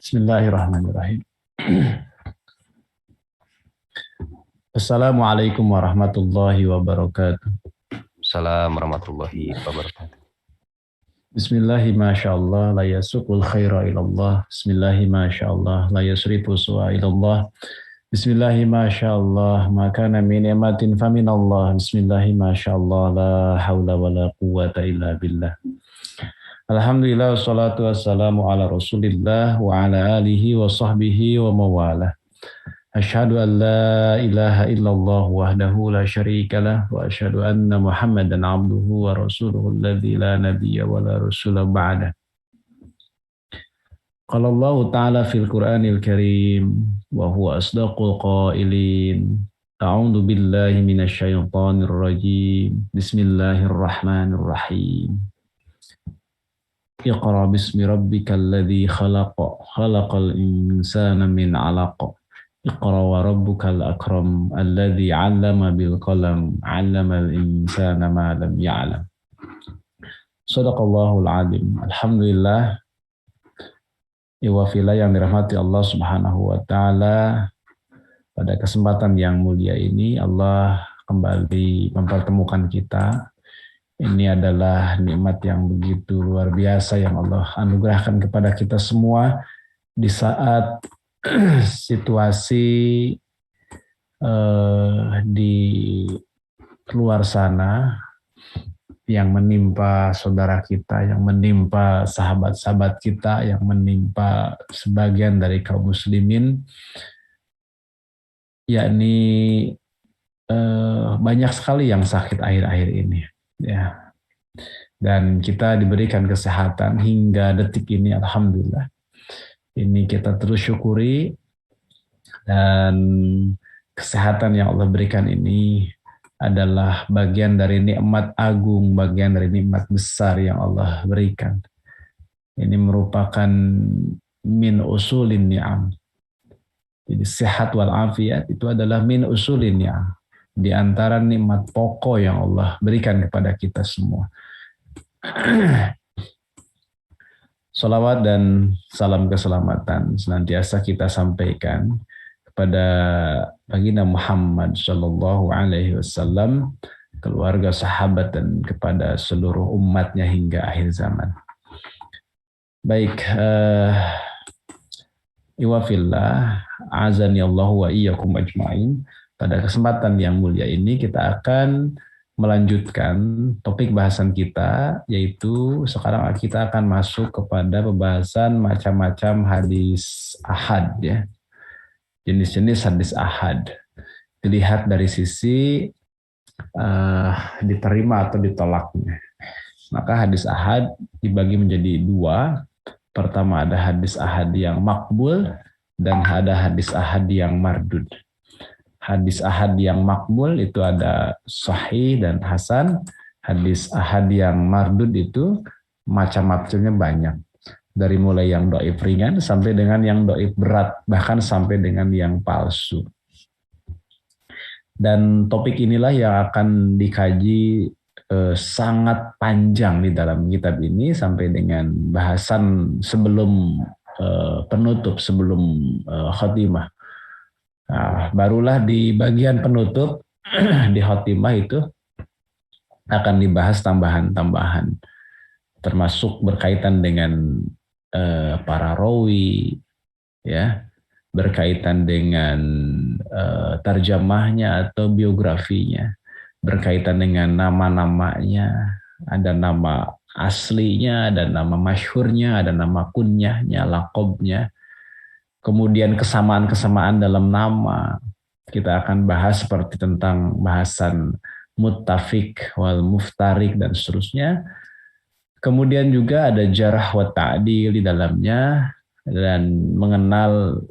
Bismillahirrahmanirrahim. Assalamualaikum warahmatullahi wabarakatuh. Assalamualaikum warahmatullahi wabarakatuh. Bismillahi masyaallah la yasuqul khaira ilallah. Bismillahi masyaallah la yasrifu su'a ilallah. Bismillahi masyaallah ma kana min ni'matin faminallah. Bismillahi masyaallah la haula wala quwwata illa billah. Alhamdulillah wassalatu wassalamu ala Rasulillah wa ala alihi wa sahbihi wa mawalah. Asyhadu an la ilaha illallah wahdahu la syarika lah wa asyhadu anna Muhammadan abduhu wa rasuluhu alladzi la nabiyya wa la rasula ba'dah. Qala Allah ta'ala fil Qur'anil Karim wa huwa asdaqul qailin. A'udzu billahi minasy syaithanir rajim. Bismillahirrahmanirrahim. Iqra bismi rabbikal ladzi khalaq. Khalaqal insana min 'alaq. Iqra wa rabbukal akram alladzi 'allama bil qalam 'allamal insana ma lam ya'lam. Shadaqallahul 'azim. Alhamdulillah. Iwafila yang dirahmati Allah Subhanahu wa taala, pada kesempatan yang mulia ini Allah kembali mempertemukan kita. Ini adalah nikmat yang begitu luar biasa yang Allah anugerahkan kepada kita semua di saat situasi di luar sana yang menimpa saudara kita, yang menimpa sahabat-sahabat kita, yang menimpa sebagian dari kaum muslimin, yakni banyak sekali yang sakit akhir-akhir ini, ya. Dan kita diberikan kesehatan hingga detik ini, alhamdulillah. Ini kita terus syukuri, dan kesehatan yang Allah berikan ini adalah bagian dari nikmat agung, bagian dari nikmat besar yang Allah berikan. Ini merupakan min usulin ni'am. Jadi sehat wal afiat itu adalah min usulin ni'am, di antara nikmat pokok yang Allah berikan kepada kita semua. Salawat dan salam keselamatan senantiasa kita sampaikan kepada baginda Muhammad Shallallahu Alaihi Wasallam, keluarga, sahabat, dan kepada seluruh umatnya hingga akhir zaman. Baik, iwafillah, azani Allah wa iyyakum ajma'in. Pada kesempatan yang mulia ini kita akan melanjutkan topik bahasan kita, yaitu sekarang kita akan masuk kepada pembahasan macam-macam hadis ahad, ya. Jenis-jenis hadis ahad dilihat dari sisi diterima atau ditolaknya. Maka hadis ahad dibagi menjadi dua. Pertama ada hadis ahad yang makbul dan ada hadis ahad yang mardud. Hadis ahad yang makbul itu ada sahih dan hasan. Hadis ahad yang mardud itu macam-macamnya banyak. Dari mulai yang doib ringan sampai dengan yang doib berat, bahkan sampai dengan yang palsu. Dan topik inilah yang akan dikaji sangat panjang di dalam kitab ini sampai dengan bahasan sebelum penutup, sebelum khotimah. Nah, barulah di bagian penutup di khotimah itu akan dibahas tambahan-tambahan, termasuk berkaitan dengan para rawi, ya, berkaitan dengan tarjamahnya atau biografinya, berkaitan dengan nama-namanya, ada nama aslinya, ada nama masyhurnya, ada nama kunyahnya, laqabnya. Kemudian kesamaan-kesamaan dalam nama. Kita akan bahas seperti tentang bahasan muttafiq wal muftarik dan seterusnya. Kemudian juga ada jarh wa ta'dil di dalamnya, dan mengenal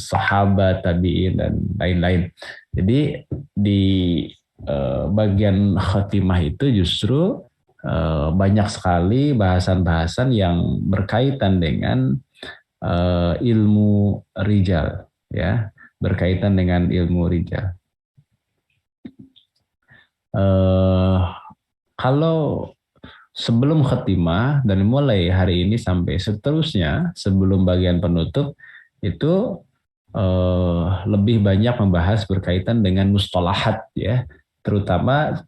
sahabat, tabi'in, dan lain-lain. Jadi di bagian khatimah itu justru banyak sekali bahasan-bahasan yang berkaitan dengan ilmu rijal, ya, berkaitan dengan ilmu rijal. Kalau sebelum khatimah dan mulai hari ini sampai seterusnya sebelum bagian penutup itu lebih banyak membahas berkaitan dengan mustalahat ya, terutama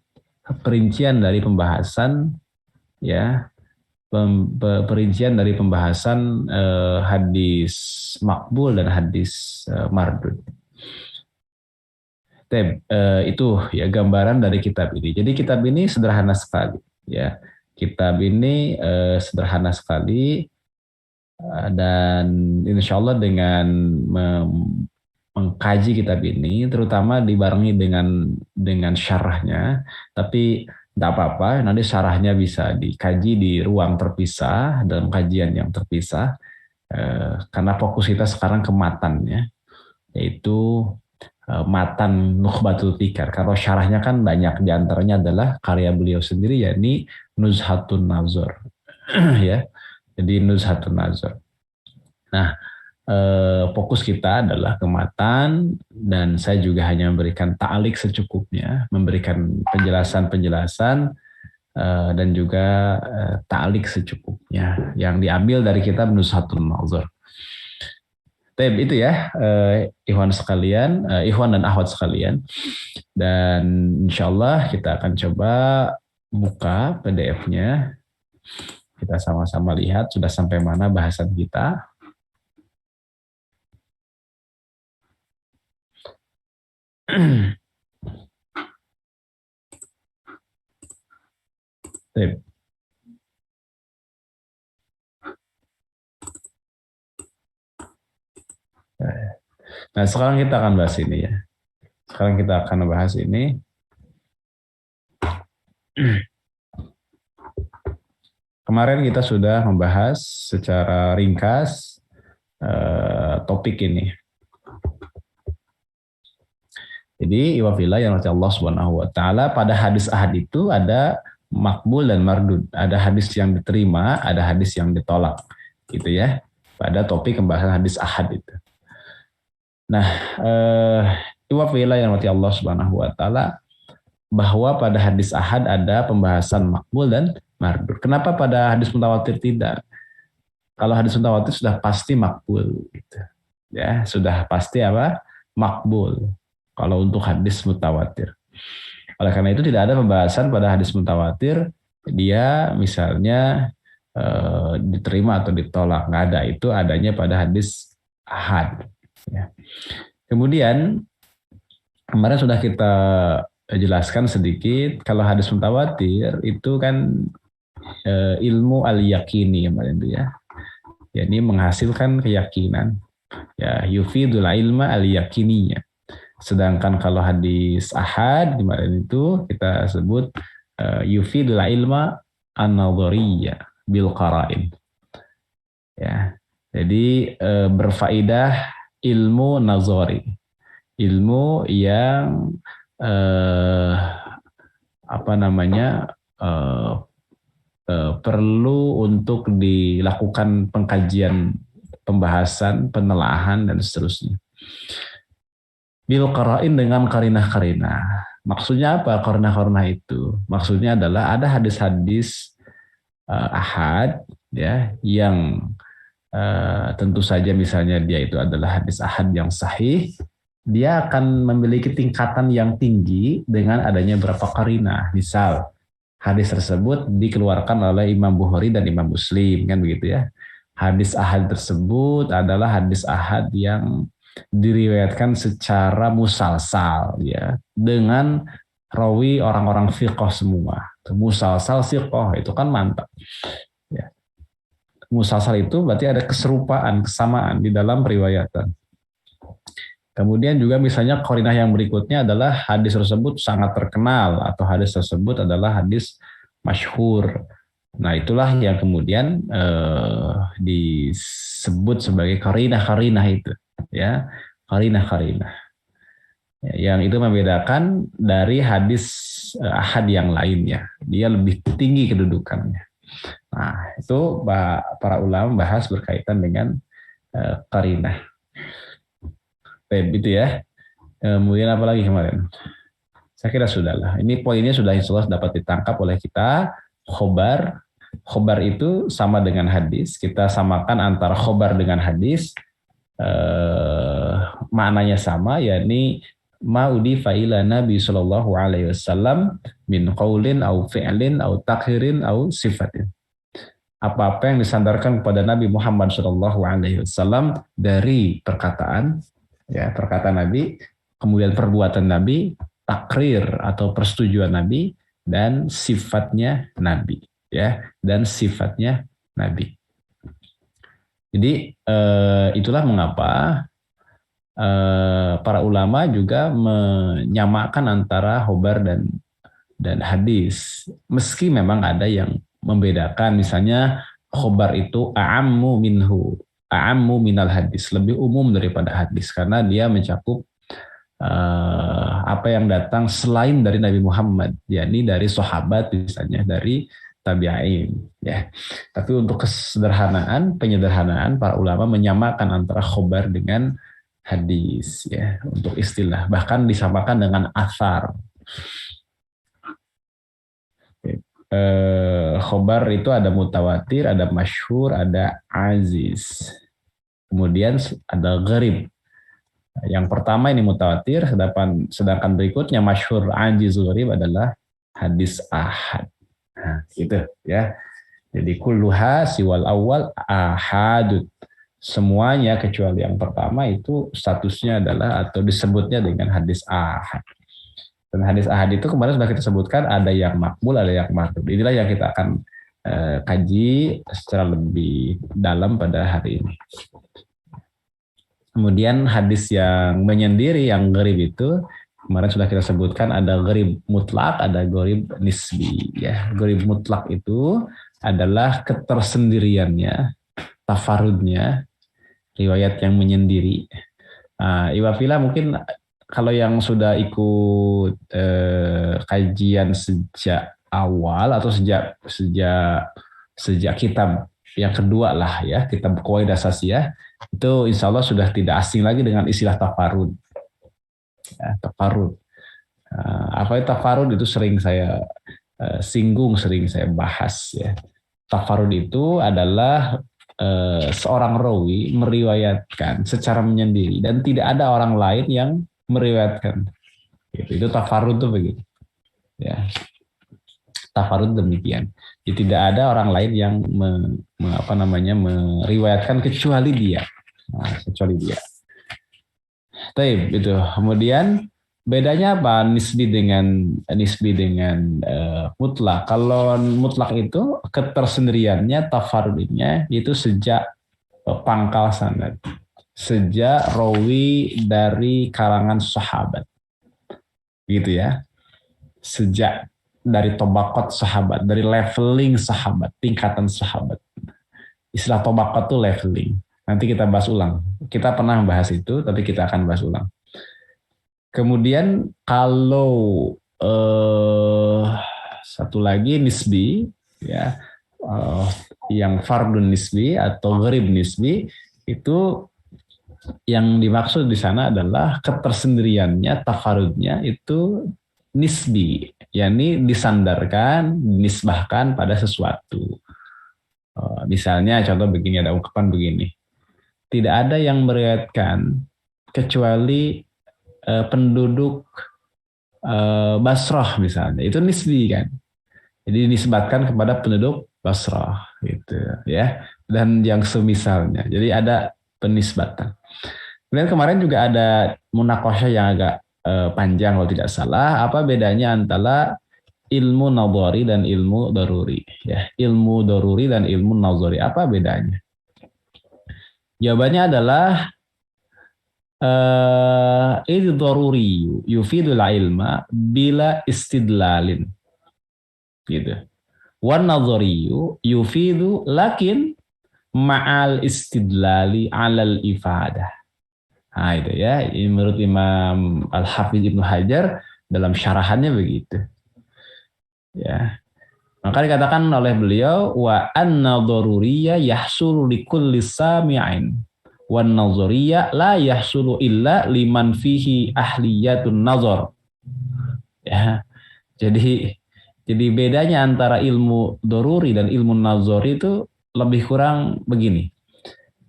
perincian dari pembahasan ya, perincian dari pembahasan hadis makbul dan hadis mardud. Itu ya gambaran dari kitab ini. Jadi kitab ini sederhana sekali ya. Kitab ini sederhana sekali dan insya Allah dengan mengkaji kitab ini, terutama dibarengi dengan syarahnya, tapi tidak apa-apa, nanti syarahnya bisa dikaji di ruang terpisah dalam kajian yang terpisah, karena fokus kita sekarang ke matannya, yaitu matan Nukhbatul Fikar. Kalau syarahnya kan banyak, diantaranya adalah karya beliau sendiri, yakni Nuzhatun Nazar, ya. Jadi Nuzhatun Nazar. Nah, fokus kita adalah ke matan dan saya juga hanya memberikan ta'alik secukupnya, memberikan penjelasan-penjelasan dan juga ta'alik secukupnya yang diambil dari kitab Nuzhatun Nazar. Itu ya, ikhwan sekalian, ikhwan dan akhwat sekalian. Dan insya Allah kita akan coba buka PDF-nya. Kita sama-sama lihat sudah sampai mana bahasan kita. Nah, sekarang kita akan bahas ini ya. Sekarang kita akan bahas ini. Kemarin kita sudah membahas secara ringkas topik ini. Jadi iwafillah yang Allah Subhanahu wa taala, pada hadis ahad itu ada makbul dan mardud, ada hadis yang diterima, ada hadis yang ditolak, gitu ya. Pada topik pembahasan hadis ahad itu. Nah, iwafillah yang Allah Subhanahu wa taala, bahwa pada hadis ahad ada pembahasan makbul dan mardud. Kenapa pada hadis mutawatir tidak? Kalau hadis mutawatir sudah pasti makbul, gitu. Ya, sudah pasti apa? Makbul. Kalau untuk hadis mutawatir. Oleh karena itu tidak ada pembahasan pada hadis mutawatir, dia misalnya diterima atau ditolak, nggak ada. Itu adanya pada hadis ahad. Ya. Kemudian kemarin sudah kita jelaskan sedikit, kalau hadis mutawatir itu kan ilmu al-yakini kemarin itu ya. Ini menghasilkan keyakinan. Ya, yufidul ilma al-yakininya. Sedangkan kalau hadis ahad kemarin itu kita sebut yufidul ilma an-nadhariyya bil qara'in. Ya. Jadi berfaedah ilmu nazari. Ilmu yang perlu untuk dilakukan pengkajian, pembahasan, penelaahan dan seterusnya. Bil qara'in, dengan karinah-karinah. Maksudnya apa karinah-karinah itu? Maksudnya adalah ada hadis-hadis ahad ya, yang tentu saja misalnya dia itu adalah hadis ahad yang sahih, dia akan memiliki tingkatan yang tinggi dengan adanya beberapa karinah. Misal hadis tersebut dikeluarkan oleh Imam Bukhari dan Imam Muslim, kan begitu ya. Hadis ahad tersebut adalah hadis ahad yang diriwayatkan secara musalsal ya, dengan rawi orang-orang fiqh semua. Musalsal fiqh itu kan mantap. Ya. Musalsal itu berarti ada keserupaan, kesamaan di dalam periwayatan. Kemudian juga misalnya qarinah yang berikutnya adalah hadis tersebut sangat terkenal atau hadis tersebut adalah hadis masyhur. Nah, itulah yang kemudian disebut sebagai qarinah-qarinah itu, ya, qarinah-qarinah. Yang itu membedakan dari hadis ahad yang lainnya. Dia lebih tinggi kedudukannya. Nah, itu para ulama bahas berkaitan dengan qarinah. Itu ya. Kemudian apa lagi kemarin? Saya kira sudahlah. Ini poinnya sudah insya Allah dapat ditangkap oleh kita. khobar. Khobar itu sama dengan hadis. Kita samakan antara khobar dengan hadis. Maknanya sama, yakni ma udifa ila Nabi sallallahu alaihi wasallam min qaulin au fi'lin au takhirin au sifatin. Apa-apa yang disandarkan kepada Nabi Muhammad sallallahu alaihi wasallam dari perkataan, ya, perkataan Nabi, kemudian perbuatan Nabi, takrir atau persetujuan Nabi, dan sifatnya Nabi, ya, dan sifatnya Nabi. Jadi itulah mengapa para ulama juga menyamakan antara khobar dan hadis. Meski memang ada yang membedakan, misalnya khobar itu a'ammu minal hadis, lebih umum daripada hadis karena dia mencakup apa yang datang selain dari Nabi Muhammad, yakni dari sahabat, misalnya dari tabi'in, ya. Tapi untuk penyederhanaan para ulama menyamakan antara khobar dengan hadis, ya, untuk istilah, bahkan disamakan dengan athar. Khobar itu ada mutawatir, ada masyhur, ada aziz. Kemudian ada gharib. Yang pertama ini mutawatir, sedangkan berikutnya masyhur, aziz, gharib adalah hadis ahad. Nah, gitu ya. Jadi kulluha siwal awal ahadud. Semuanya kecuali yang pertama itu statusnya adalah atau disebutnya dengan hadis ahad. Dan hadis ahad itu kemarin sudah kita sebutkan, ada yang makbul, ada yang mardud. Inilah yang kita akan kaji secara lebih dalam pada hari ini. Kemudian hadis yang menyendiri, yang gharib itu kemarin sudah kita sebutkan, ada gharib mutlak, ada gharib nisbi. Ya, gharib mutlak itu adalah ketersendiriannya, tafarudnya, riwayat yang menyendiri. Iwafila mungkin kalau yang sudah ikut kajian sejak awal atau sejak kitab yang kedua lah, ya, kitab Qawaid Asasiyah, itu insya Allah sudah tidak asing lagi dengan istilah tafarud. Ya, tafarud. Apa itu tafarud? Itu sering saya singgung, sering saya bahas, ya. Tafarud itu adalah seorang rawi meriwayatkan secara menyendiri dan tidak ada orang lain yang meriwayatkan. Itu tafarud tuh begitu. Ya. Tafarud demikian. Jadi tidak ada orang lain yang meriwayatkan kecuali dia. Kecuali dia. Taib itu. Kemudian bedanya apa nisbi dengan mutlak? Kalau mutlak itu ketersendiriannya, tafarudnya itu sejak pangkal sanad, sejak rawi dari kalangan sahabat, gitu ya. Sejak dari tobaqat sahabat, dari leveling sahabat, tingkatan sahabat. Istilah tobaqat itu leveling. Nanti kita bahas ulang. Kita pernah bahas itu, tapi kita akan bahas ulang. Kemudian kalau satu lagi nisbi, ya, yang fardun nisbi atau gharib nisbi, itu yang dimaksud di sana adalah ketersendiriannya, tafarudnya itu nisbi, yakni disandarkan, dinisbahkan pada sesuatu. Misalnya contoh begini, ada ungkapan begini, tidak ada yang meriwayatkan kecuali penduduk Basrah misalnya, itu nisbi kan, jadi dinisbatkan kepada penduduk Basrah gitu ya, dan yang semisalnya, jadi ada penisbatan. Kemudian kemarin juga ada munaqasyah yang agak panjang kalau tidak salah, apa bedanya antara ilmu nadhari dan ilmu daruri, ya, ilmu daruri dan ilmu nadhari, apa bedanya? Jawabannya adalah itu daruri yufidul ilma bila istidlalin, gitu. Wan nadhari yufidu lakin ma'al istidlali alal ifadah. Nah itu ya, ini menurut Imam Al-Hafidz Ibnu Hajar dalam syarahannya begitu. Ya. Maka dikatakan oleh beliau, wa an-nadharuriyya yahsulu likulli sami'in wan nadhariyya la yahsulu illa liman fihi ahliyatun nazar. Ya. Jadi Jadi bedanya antara ilmu doruri dan ilmu nazori itu lebih kurang begini.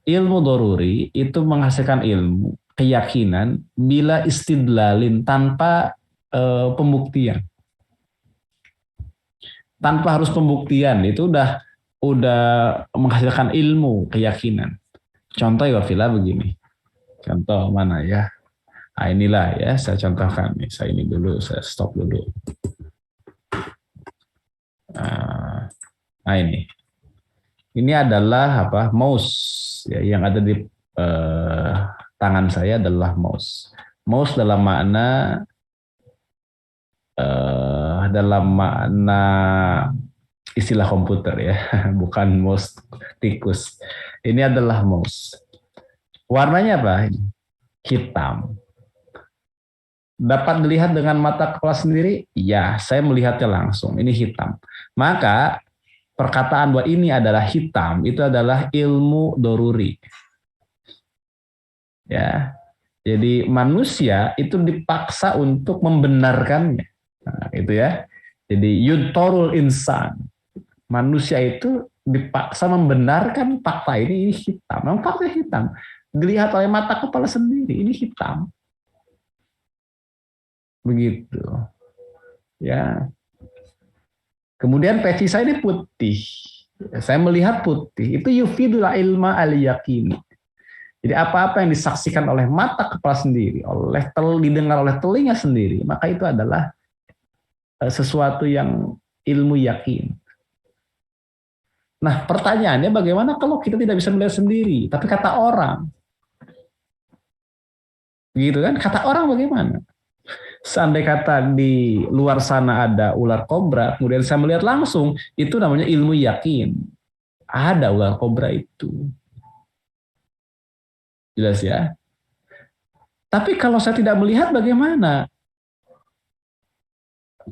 Ilmu doruri itu menghasilkan ilmu, keyakinan, bila istidlalin tanpa pembuktian. Tanpa harus pembuktian, itu udah menghasilkan ilmu, keyakinan. Contoh ya Vila begini. Contoh mana ya? Nah, inilah ya, saya contohkan nih. Saya ini dulu, saya stop dulu. Nah ini. Ini adalah apa? Mouse ya, yang ada di tangan saya adalah mouse. Mouse dalam makna istilah komputer ya, bukan mouse tikus. Ini adalah mouse. Warnanya apa? Hitam. Dapat dilihat dengan mata kepala sendiri? Ya, saya melihatnya langsung. Ini hitam. Maka perkataan bahwa ini adalah hitam itu adalah ilmu doruri. Ya. Jadi manusia itu dipaksa untuk membenarkannya. Nah, itu ya. Jadi yudtorul insan. Manusia itu dipaksa membenarkan fakta ini hitam. Memang fakta hitam. Dilihat oleh mata kepala sendiri, ini hitam. Begitu. Ya. Kemudian peci saya ini putih. Saya melihat putih. Itu yufidul ilma al-yaqini. Jadi apa-apa yang disaksikan oleh mata kepala sendiri, didengar oleh telinga sendiri, maka itu adalah sesuatu yang ilmu yakin. Nah, pertanyaannya bagaimana kalau kita tidak bisa melihat sendiri, tapi kata orang? Gitu kan? Kata orang bagaimana? Seandai kata di luar sana ada ular kobra, kemudian saya melihat langsung, itu namanya ilmu yakin. Ada ular kobra itu. Jelas ya? Tapi kalau saya tidak melihat bagaimana?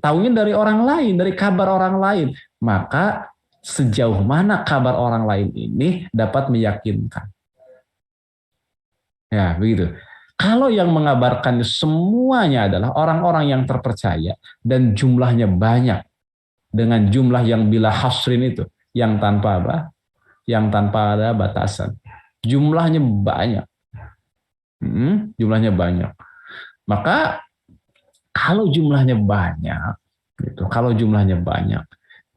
Taunya dari orang lain, dari kabar orang lain. Maka sejauh mana kabar orang lain ini dapat meyakinkan? Ya, begitu. Kalau yang mengabarkan semuanya adalah orang-orang yang terpercaya dan jumlahnya banyak dengan jumlah yang bila hasrin itu, yang tanpa apa? Yang tanpa ada batasan. Jumlahnya banyak. Jumlahnya banyak. Maka kalau jumlahnya banyak, gitu, kalau jumlahnya banyak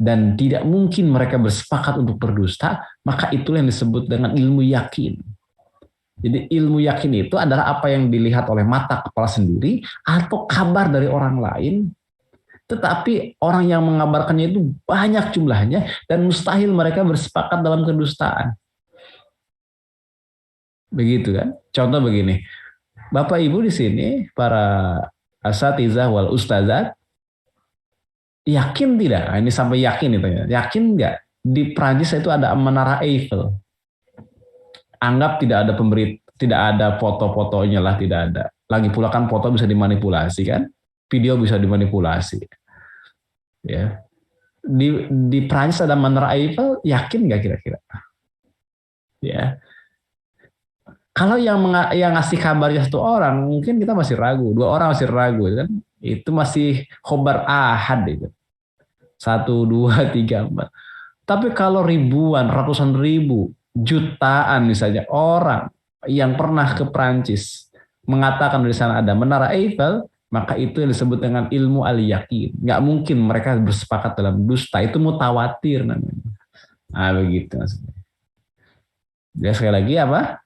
dan tidak mungkin mereka bersepakat untuk berdusta, maka itulah yang disebut dengan ilmu yakin. Jadi ilmu yakin itu adalah apa yang dilihat oleh mata kepala sendiri atau kabar dari orang lain, tetapi orang yang mengabarkannya itu banyak jumlahnya dan mustahil mereka bersepakat dalam kedustaan. Begitu kan? Contoh begini, Bapak Ibu di sini, para asatizah wal ustazat, yakin tidak? Ini sampai yakin itu ya. Yakin nggak? Di Prancis itu ada Menara Eiffel. Anggap tidak ada tidak ada foto-fotonya lah, tidak ada. Lagi pula kan foto bisa dimanipulasi kan, video bisa dimanipulasi. Ya, di Prancis ada Menara Eiffel, yakin nggak kira-kira? Ya, kalau yang ngasih kabarnya satu orang, mungkin kita masih ragu, 2 orang masih ragu kan, itu masih khobar ahad itu, 1, 2, 3, 4. Tapi kalau ribuan, ratusan ribu, jutaan misalnya orang yang pernah ke Prancis mengatakan di sana ada Menara Eiffel, maka itu yang disebut dengan ilmu al-yakin. Nggak mungkin mereka bersepakat dalam dusta, itu mutawatir namanya. Nah begitu maksudnya. Jadi sekali lagi apa?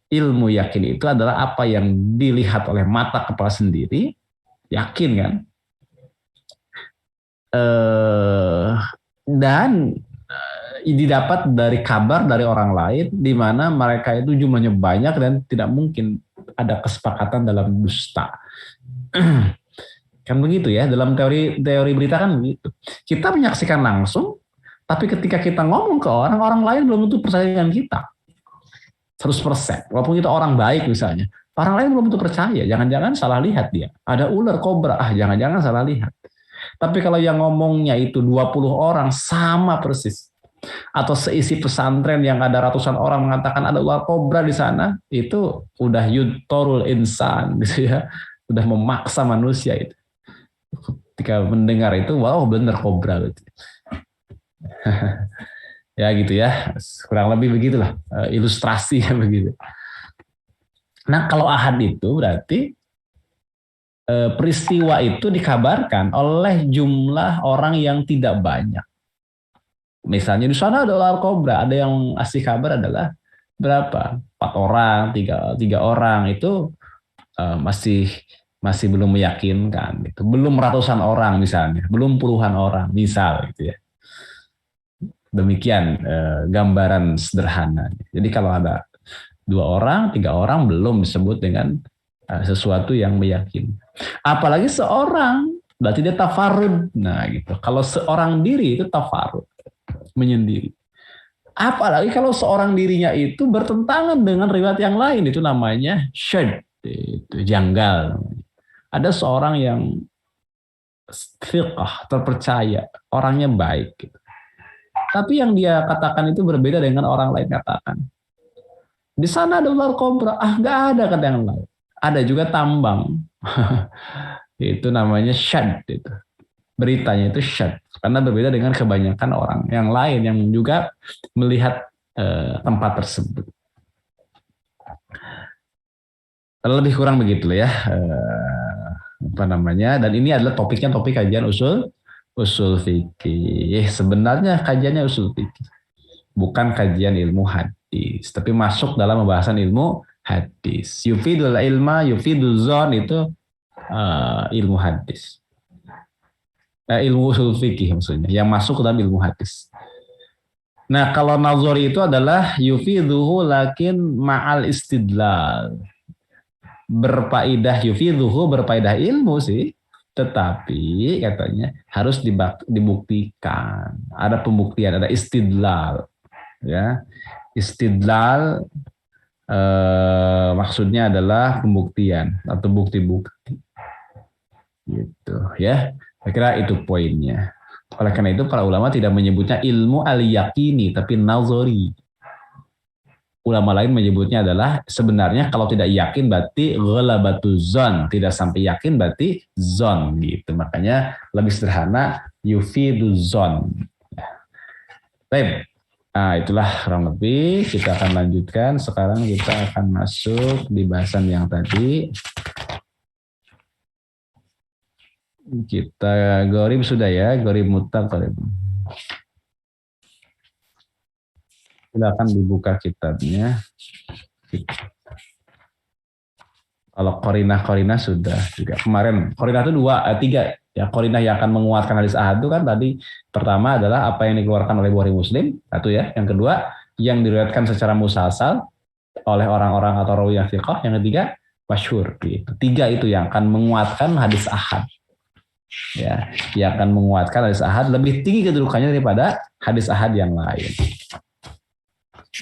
Ilmu yakin itu adalah apa yang dilihat oleh mata kepala sendiri, yakin kan? Dan didapat dari kabar dari orang lain di mana mereka itu jumlahnya banyak dan tidak mungkin ada kesepakatan dalam dusta. Kan begitu ya, dalam teori berita kan begitu. Kita menyaksikan langsung, tapi ketika kita ngomong ke orang lain belum tentu percaya dengan kita 100%. Walaupun kita orang baik misalnya, orang lain belum tentu percaya. Jangan-jangan salah lihat dia. Ada ular kobra, jangan-jangan salah lihat. Tapi kalau yang ngomongnya itu 20 orang sama persis, atau seisi pesantren yang ada ratusan orang mengatakan ada ular kobra di sana, itu udah yudtorul insan gitu ya, udah memaksa manusia itu. ketika mendengar itu, wow bener kobra gitu. Ya gitu ya, kurang lebih begitulah ilustrasi ya begitu. Nah kalau ahad itu berarti peristiwa itu dikabarkan oleh jumlah orang yang tidak banyak. Misalnya di sana ada ular kobra, ada yang asli kabar adalah berapa? 4 orang, tiga orang itu masih masih belum meyakinkan. Itu belum ratusan orang misalnya, belum puluhan orang misal gitu ya. Demikian gambaran sederhana. Jadi kalau ada 2 orang, 3 orang belum disebut dengan sesuatu yang meyakinkan. Apalagi seorang, berarti dia tafarud. Nah gitu. Kalau seorang diri itu tafarud, menyendiri. Apalagi kalau seorang dirinya itu bertentangan dengan riwayat yang lain, itu namanya syad, itu janggal. Ada seorang yang fiqh, terpercaya, orangnya baik. Gitu. Tapi yang dia katakan itu berbeda dengan orang lain katakan. Di sana ada ular kobra, nggak ada kata yang lain. Ada juga tambang, itu namanya syad. Itu. Beritanya itu syad, karena berbeda dengan kebanyakan orang yang lain yang juga melihat tempat tersebut. Lebih kurang begitu ya. Apa namanya? Dan ini adalah topiknya topik kajian usul fikih. Sebenarnya kajiannya usul fikih, bukan kajian ilmu hadis, tapi masuk dalam pembahasan ilmu hadis. Yufidul ilma, yufidul zon itu ilmu hadis. Ilmu usul fikih maksudnya, yang masuk ke dalam ilmu hadis. Nah, kalau nazari itu adalah yufiduhu lakin ma'al istidlal. Berfaedah yufiduhu, berfaedah ilmu sih, tetapi katanya harus dibuktikan. Ada pembuktian, ada istidlal. Ya, istidlal maksudnya adalah pembuktian atau bukti-bukti. Gitu ya. Saya kira itu poinnya. Oleh karena itu para ulama tidak menyebutnya ilmu al-yaqini tapi nazari. Ulama lain menyebutnya adalah sebenarnya kalau tidak yakin berarti ghalabatu zon, tidak sampai yakin berarti zon gitu. Makanya lebih sederhana yufidu zon. Baik. Nah, itulah kurang lebih kita akan lanjutkan. Sekarang kita akan masuk di bahasan yang tadi. Kita gorib sudah ya, gorib mutlak. Silakan dibuka kitabnya. Kalau korinah sudah juga kemarin. Korinah itu 3 ya. Korinah yang akan menguatkan hadis ahad itu kan tadi pertama adalah apa yang dikeluarkan oleh Bukhari Muslim, satu ya. Yang kedua yang diriwayatkan secara musalsal oleh orang-orang atau rawi yang thiqah. Yang ketiga masyhur gitu. 3 itu yang akan menguatkan hadis ahad. Ya, yang akan menguatkan hadis ahad lebih tinggi kedudukannya daripada hadis ahad yang lain.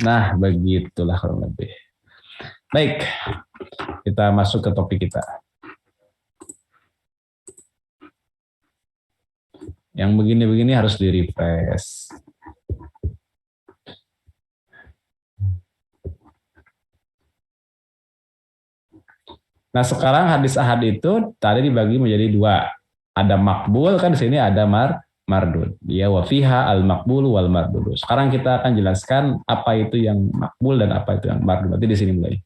Nah, begitulah kurang lebih. Baik, kita masuk ke topik kita. Yang begini-begini harus di-refresh. Nah, sekarang hadis ahad itu tadi dibagi menjadi 2. Ada makbul kan di sini ada mardud. Ya wa fiha al makbul wal mardud. Sekarang kita akan jelaskan apa itu yang makbul dan apa itu yang mardud. Berarti di sini mulai.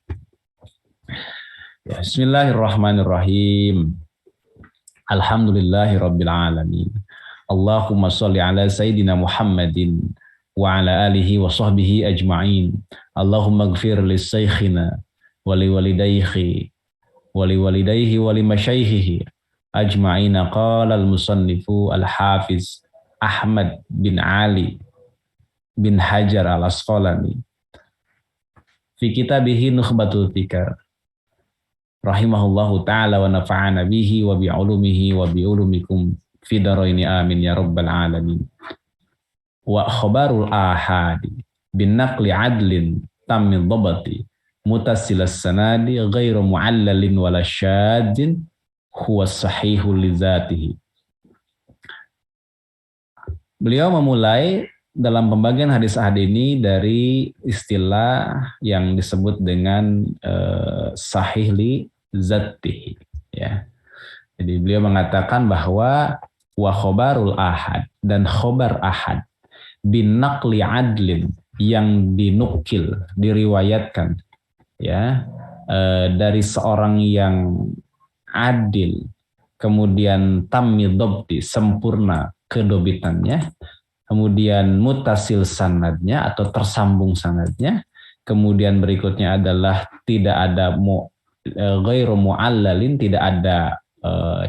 Ya, bismillahirrahmanirrahim. Alhamdulillahirabbil alamin. Allahumma shalli ala sayyidina Muhammadin wa ala alihi wa sahbihi ajma'in. Allahumma ighfir li syekhina wa li walidayhi wa li walidayhi wa li masyayikhihi ajma'ina. Qala al-musannifu al-hafiz Ahmad bin Ali bin Hajar al-Asqalani fi kitabihi Nukhbatul Fikr rahimahullahu ta'ala wa nafa'ana bihi wa bi ulumihi wa bi ulumikum fi daraini amin ya rabbal alamin. Wa khabarul ahadi bin naqli adlin tammin dhabati mutasilas sanadi ghairu mu'allalin wala syadin huwa sahihu li dzatihi. Beliau memulai dalam pembagian hadis ahad ini dari istilah yang disebut dengan sahih li dzatihi ya. Jadi beliau mengatakan bahwa wa khobarul ahad, dan khobar ahad bin naqli adlin, yang dinukil, diriwayatkan ya dari seorang yang adil, kemudian tammi dhabti, sempurna kedobitannya, kemudian mutasil sanadnya atau tersambung sanadnya, kemudian berikutnya adalah tidak ada ghairu muallalin, tidak ada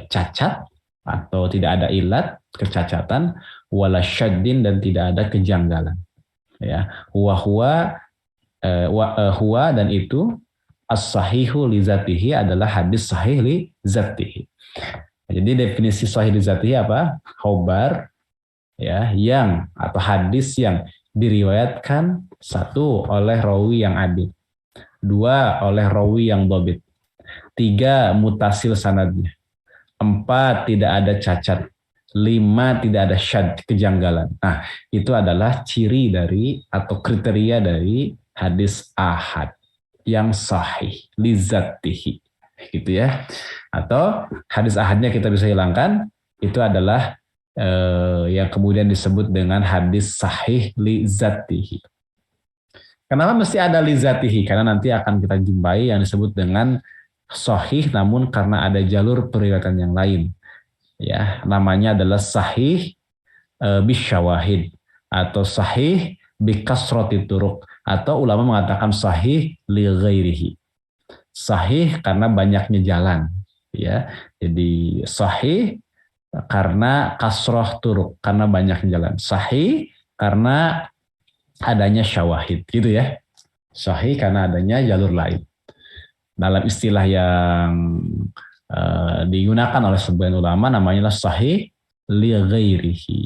cacat atau tidak ada ilat, kecacatan, wala syaddin, dan tidak ada kejanggalan. Ya, huwa dan itu as-sahihu li zatihi, adalah hadis sahih li zatihi. Jadi definisi sahih li zatihi apa? Khobar ya, yang atau hadis yang diriwayatkan satu oleh rawi yang adil, dua oleh rawi yang dhabit, tiga mutasil sanadnya, empat tidak ada cacat, lima tidak ada syad, kejanggalan. Nah, itu adalah ciri dari atau kriteria dari hadis ahad yang sahih lizatihi, gitu ya. Atau hadis ahadnya kita bisa hilangkan, itu adalah yang kemudian disebut dengan hadis sahih lizatihi. Kenapa mesti ada lizatihi? Karena nanti akan kita jumpai yang disebut dengan sahih namun karena ada jalur periwayatan yang lain. Ya, namanya adalah sahih bisyawahid atau sahih bikasroti turuk, atau ulama mengatakan sahih li ghairihi. Sahih karena banyaknya jalan, ya. Jadi sahih karena kasroh turuk, karena banyaknya jalan. Sahih karena adanya syawahid, gitu ya. Sahih karena adanya jalur lain. Dalam istilah yang digunakan oleh sebagian ulama namanya sahih li ghairihi.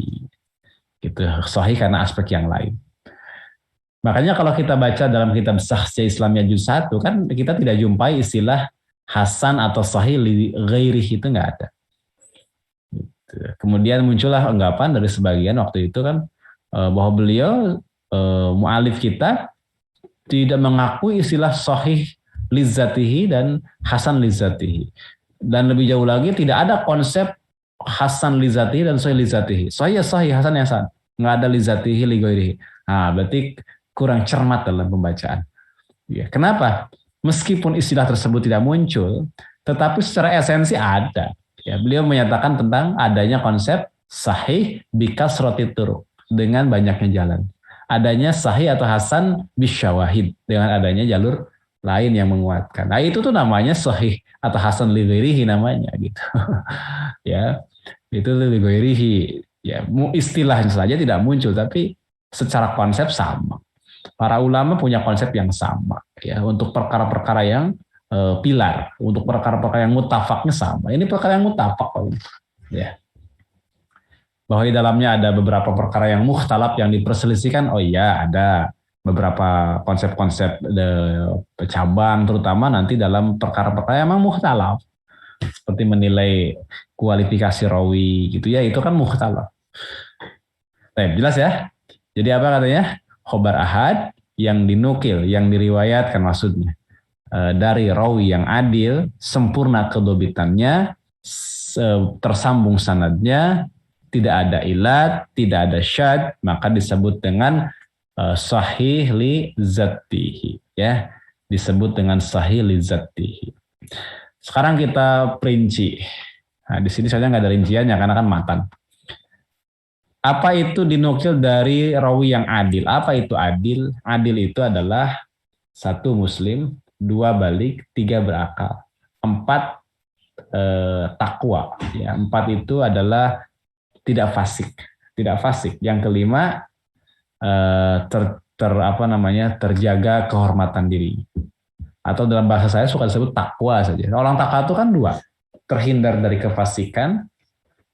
Gitu. Sahih karena aspek yang lain. Makanya kalau kita baca dalam kitab Sahih Islamiyah juz 1 kan kita tidak jumpai istilah hasan atau sahih li ghairihi, itu enggak ada. Gitu. Kemudian muncullah anggapan dari sebagian waktu itu kan bahwa beliau mu'alif kita tidak mengakui istilah sahih lizatihi dan hasan lizatihi. Dan lebih jauh lagi tidak ada konsep hasan lizatihi dan sahih lizatihi. Sahih ya sahih, hasan ya hasan. Nggak ada lizatihi li ghairihi. Nah, berarti kurang cermat dalam pembacaan. Ya, kenapa? Meskipun istilah tersebut tidak muncul, tetapi secara esensi ada. Ya, beliau menyatakan tentang adanya konsep sahih bikasroti turuk, dengan banyaknya jalan. Adanya sahih atau hasan bisyawahid, dengan adanya jalur lain yang menguatkan. Nah, itu tuh namanya sahih atau hasan li ghairihi namanya gitu. Ya, itu li ghairihi. Ya, istilahnya saja tidak muncul tapi secara konsep sama. Para ulama punya konsep yang sama ya untuk perkara-perkara yang pilar, untuk perkara-perkara yang mutafaknya sama. Ini perkara yang mutafak ya. Bahwa di dalamnya ada beberapa perkara yang mukhtalaf yang diperselisihkan, oh iya ada beberapa konsep-konsep cabang, terutama nanti dalam perkara-perkara yang memang mukhtalaf, seperti menilai kualifikasi rawi gitu ya, itu kan mukhtalaf. Jelas ya. Jadi apa katanya? Khobar ahad yang dinukil, yang diriwayatkan maksudnya dari rawi yang adil, sempurna kedobitannya, tersambung sanadnya, tidak ada ilat, tidak ada syad, maka disebut dengan sahih li zatihi, ya, disebut dengan sahih li zatihi. Sekarang kita perinci. Nah, di sini saja nggak ada rinciannya karena kan matan. Apa itu dinukil dari rawi yang adil? Apa itu adil? Adil itu adalah 1 muslim, 2 balik, 3 berakal, 4 takwa. Ya, 4 itu adalah tidak fasik, tidak fasik. Yang kelima terjaga kehormatan diri. Atau dalam bahasa saya suka disebut takwa saja. Orang takwa itu kan 2, terhindar dari kefasikan.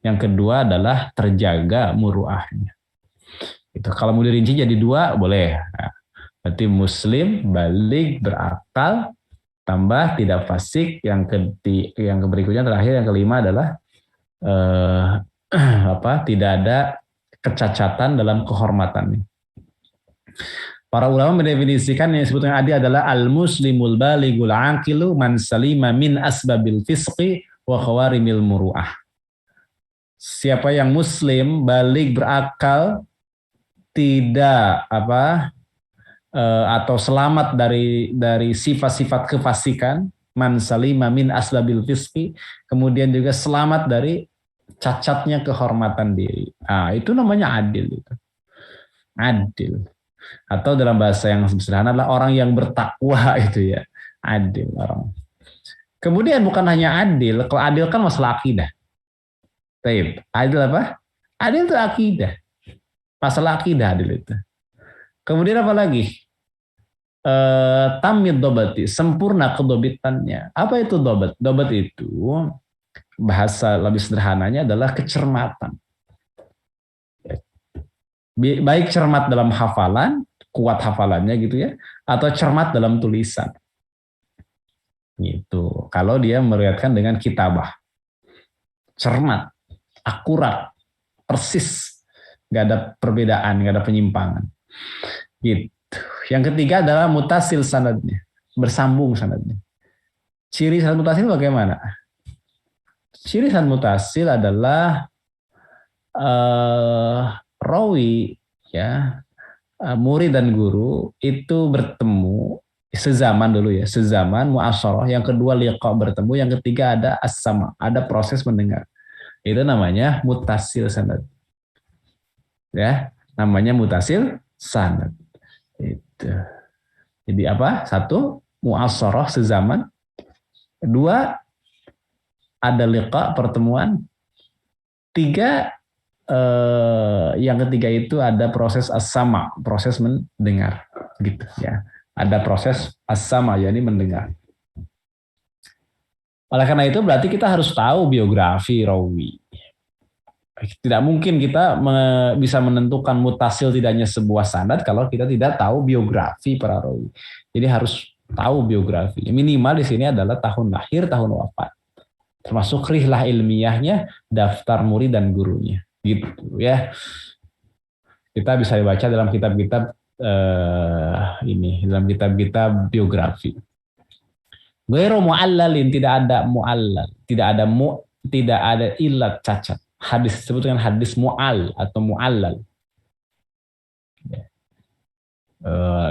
Yang kedua adalah terjaga muruahnya. Itu kalau mau dirinci jadi 2 boleh. Nah, berarti muslim, balik, berakal, tambah tidak fasik. Yang berikutnya terakhir yang kelima adalah tidak ada kecacatan dalam kehormatannya. Para ulama mendefinisikan yang disebutnya adil adalah al-muslimul balighul aqilu man salima min asbabil fisqi wa khawarimil muru'ah. Siapa yang muslim balik berakal, tidak atau selamat dari sifat-sifat kefasikan, man salima min aslabil fisqi, kemudian juga selamat dari cacatnya kehormatan diri. Itu namanya adil itu. Adil. Atau dalam bahasa yang sederhana adalah orang yang bertakwa itu ya. Adil orang. Kemudian bukan hanya adil, kalau adil kan masalah akidah. Taib. Adil apa? Adil itu akidah. Masalah akidah adil itu. Kemudian apa lagi? Tamid dobati, sempurna kedobitannya. Apa itu dobat? Dobat itu bahasa lebih sederhananya adalah kecermatan. Baik cermat dalam hafalan, kuat hafalannya gitu ya, atau cermat dalam tulisan. Gitu. Kalau dia meriwayatkan dengan kitabah. Cermat, akurat, persis, nggak ada perbedaan, nggak ada penyimpangan. Gitu. Yang ketiga adalah mutasil sanadnya, bersambung sanadnya. Ciri sanad mutasil bagaimana? Ciri sanad mutasil adalah rawi ya, murid dan guru itu bertemu sezaman dulu ya, sezaman mu'asyarah, yang kedua liqa bertemu, yang ketiga ada as-sama, ada proses mendengar. Itu namanya mutasil sanad. Ya, namanya mutasil sanad. Itu. Jadi apa? Satu, mu'asyarah sezaman. Dua, ada liqa pertemuan. Tiga, yang ketiga itu ada proses as-sama, proses mendengar, gitu ya. Ada proses as-sama, yakni mendengar. Oleh karena itu berarti kita harus tahu biografi rawi. Tidak mungkin kita bisa menentukan mutasil tidaknya sebuah sanad kalau kita tidak tahu biografi para rawi. Jadi harus tahu biografi. Minimal di sini adalah tahun lahir, tahun wafat. Termasuk rihlah ilmiahnya, daftar murid dan gurunya. Gitu ya. Kita bisa baca dalam kitab-kitab dalam kitab-kitab biografi. Ghairu mu'allalin, tidak ada mu'allal, tidak ada ilat cacat. Hadis disebut dengan hadis mu'al atau mu'allal.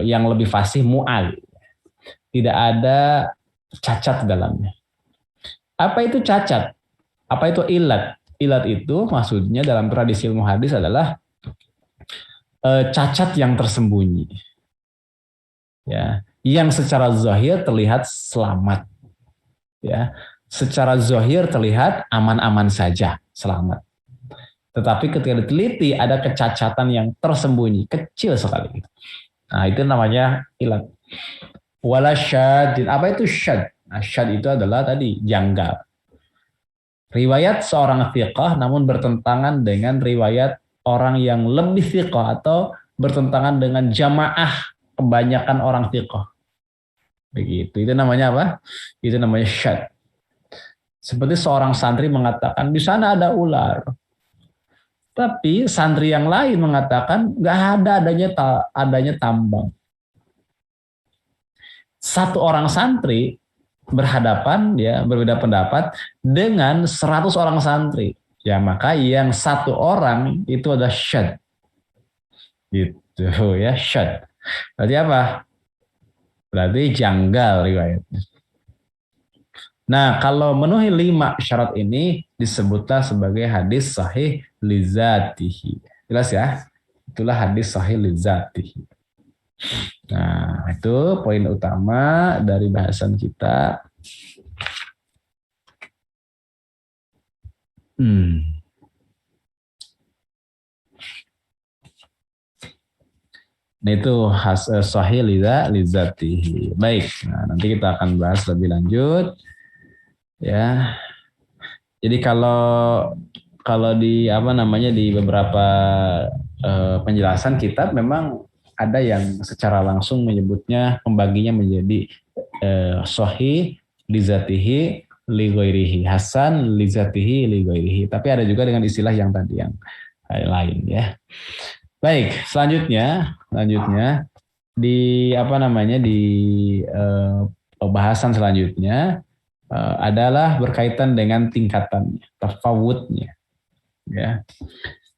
Yang lebih fasih mu'al. Tidak ada cacat dalamnya. Apa itu cacat? Apa itu ilat? Ilat itu maksudnya dalam tradisi ilmu hadis adalah cacat yang tersembunyi. Ya, yang secara zahir terlihat selamat. Ya, secara zahir terlihat aman-aman saja, selamat. Tetapi ketika diteliti ada kecacatan yang tersembunyi, kecil sekali. Nah, itu namanya ilat. Wala syadin. Apa itu syad? Nah, syad itu adalah tadi janggal. Riwayat seorang thiqah namun bertentangan dengan riwayat orang yang lebih thiqah atau bertentangan dengan jamaah kebanyakan orang thiqah. Begitu. Itu namanya apa? Itu namanya syad. Seperti seorang santri mengatakan di sana ada ular. Tapi santri yang lain mengatakan nggak ada adanya tambang. Satu orang santri berhadapan ya berbeda pendapat dengan 100 orang santri. Ya maka yang satu orang itu ada syad. Gitu ya, syad. Berarti apa? Berarti janggal riwayatnya. Nah, kalau memenuhi 5 syarat ini disebutlah sebagai hadis sahih lizatihi. Jelas ya? Itulah hadis sahih lizatihi. Nah, itu poin utama dari bahasan kita. Nah, itu sahih lizatihi. Baik, nah, nanti kita akan bahas lebih lanjut. Ya. Jadi kalau di di beberapa penjelasan kitab memang ada yang secara langsung menyebutnya, membaginya menjadi sahih lizatihi li ghairihi, hasan lizatihi li ghairihi. Tapi ada juga dengan istilah yang tadi yang lain ya. Baik, selanjutnya di di bahasan selanjutnya adalah berkaitan dengan tingkatannya, tafawutnya. Ya.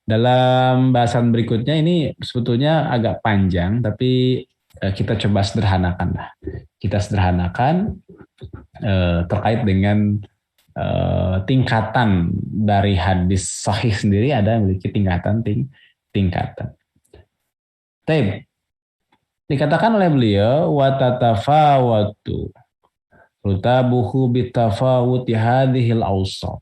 Dalam bahasan berikutnya ini sebetulnya agak panjang, tapi kita coba sederhanakan lah. Kita sederhanakan terkait dengan tingkatan dari hadis sahih sendiri, ada yang memiliki tingkatan. Taib. Dikatakan oleh beliau watatafawatu rutabuhu bitafawuti hadhil awsat.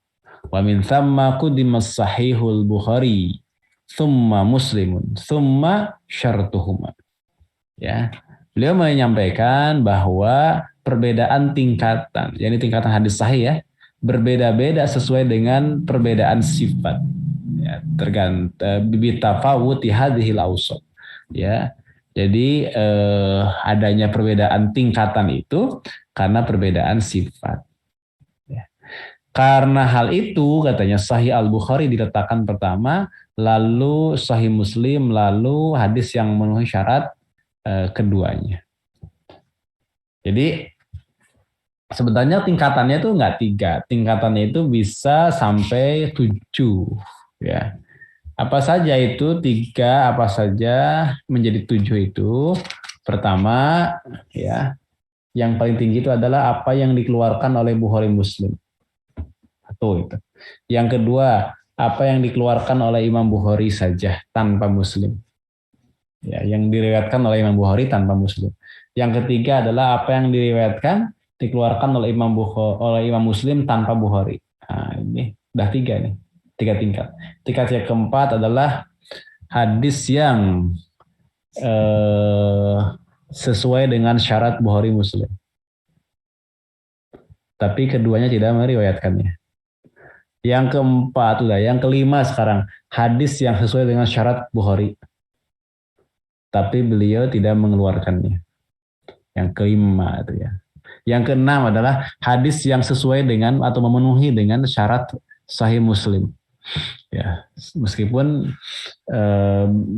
Wa min thamma qudimas sahihul Bukhari thumma Muslimun thumma syartuhuma. Ya. Beliau menyampaikan bahwa perbedaan tingkatan, yakni tingkatan hadis sahih ya, berbeda-beda sesuai dengan perbedaan sifat. Ya, tergantung bitafawuti hadhil awsat. Ya. Jadi adanya perbedaan tingkatan itu karena perbedaan sifat. Karena hal itu katanya Sahih Al-Bukhari diletakkan pertama, lalu Sahih Muslim, lalu hadis yang memenuhi syarat keduanya. Jadi sebenarnya tingkatannya itu enggak 3, tingkatannya itu bisa sampai 7 ya. Apa saja itu 3, apa saja menjadi 7 itu? Pertama ya, yang paling tinggi itu adalah apa yang dikeluarkan oleh Bukhari Muslim. Itu. Yang kedua, apa yang dikeluarkan oleh Imam Bukhari saja tanpa Muslim. Ya, yang diriwayatkan oleh Imam Bukhari tanpa Muslim. Yang ketiga adalah apa yang dikeluarkan oleh Imam Muslim tanpa Bukhari. Nah, ini udah 3 nih, 3 tingkat. Tingkat yang keempat adalah hadis yang sesuai dengan syarat Bukhari Muslim. Tapi keduanya tidak meriwayatkannya. Yang keempat, yang kelima sekarang, hadis yang sesuai dengan syarat Bukhari. Tapi beliau tidak mengeluarkannya. Yang kelima itu ya. Yang keenam adalah hadis yang sesuai dengan atau memenuhi dengan syarat Sahih Muslim. Ya, meskipun